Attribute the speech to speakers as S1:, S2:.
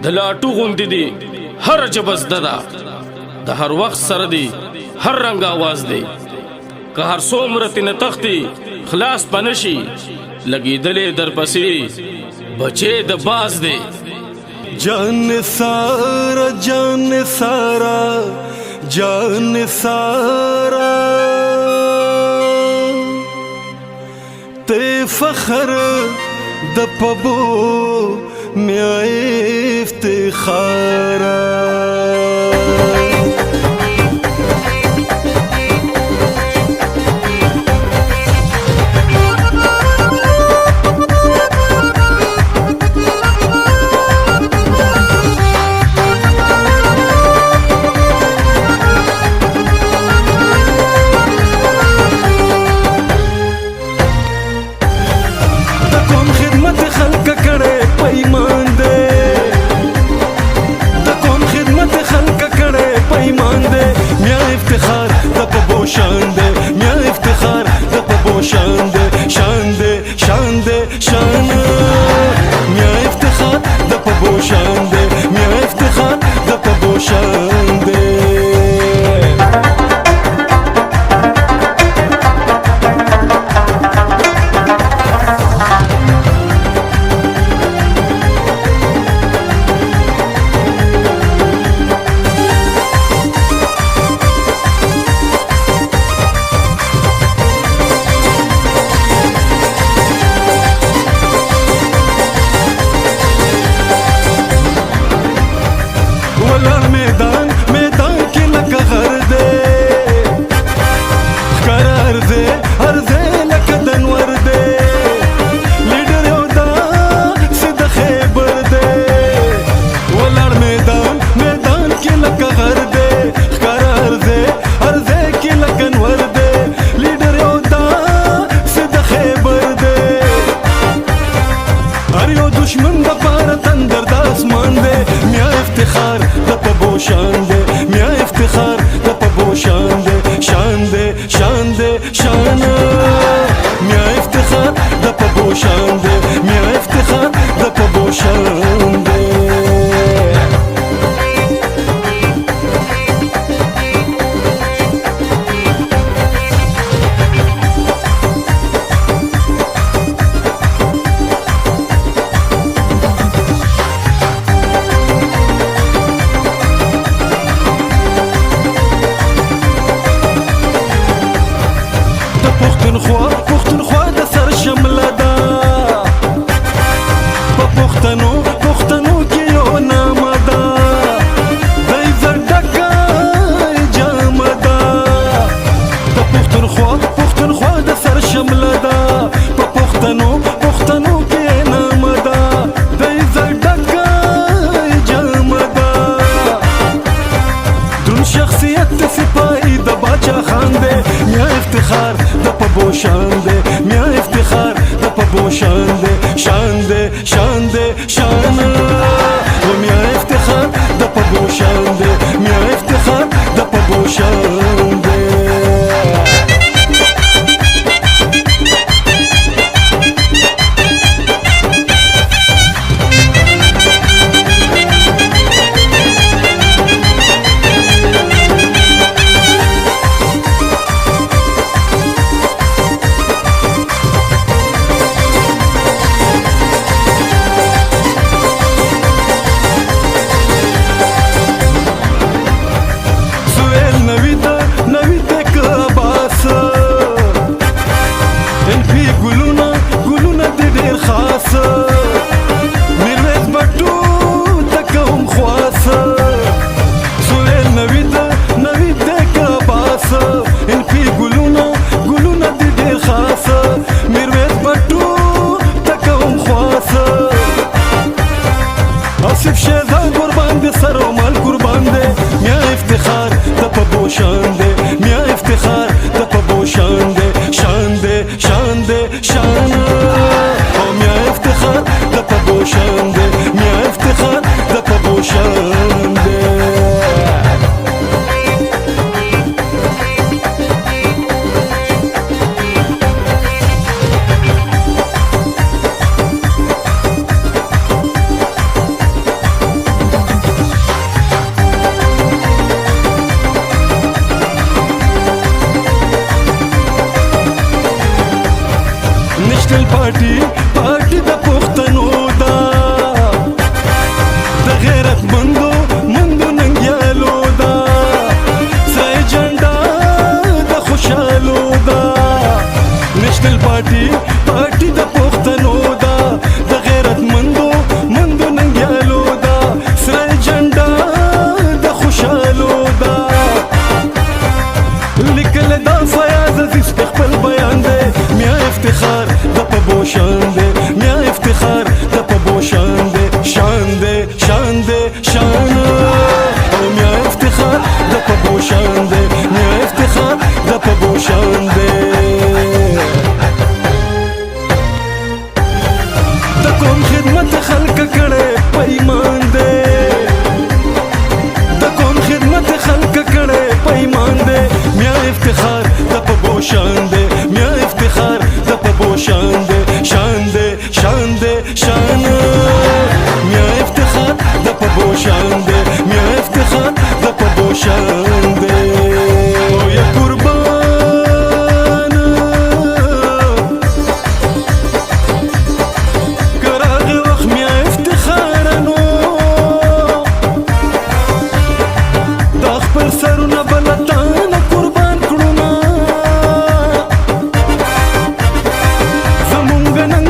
S1: د لاټو غوندې دي هر جبز ددا د هر وخت سره دی هر رنگ आवाज دی که هر څومره تنه تختی خلاص پنشي لګیدلې در پسې بچې د باز دی
S2: جان سارا جان سارا جان سارا تے فخر د پبو میا افتخارا شان میا افتخار د پبو شان دے میا افتخار د پبو شان دے او یا قربان کراغ وخت میا افتخار نو دا خپل سرونه بلتان قربان کړو نا زمونږ نن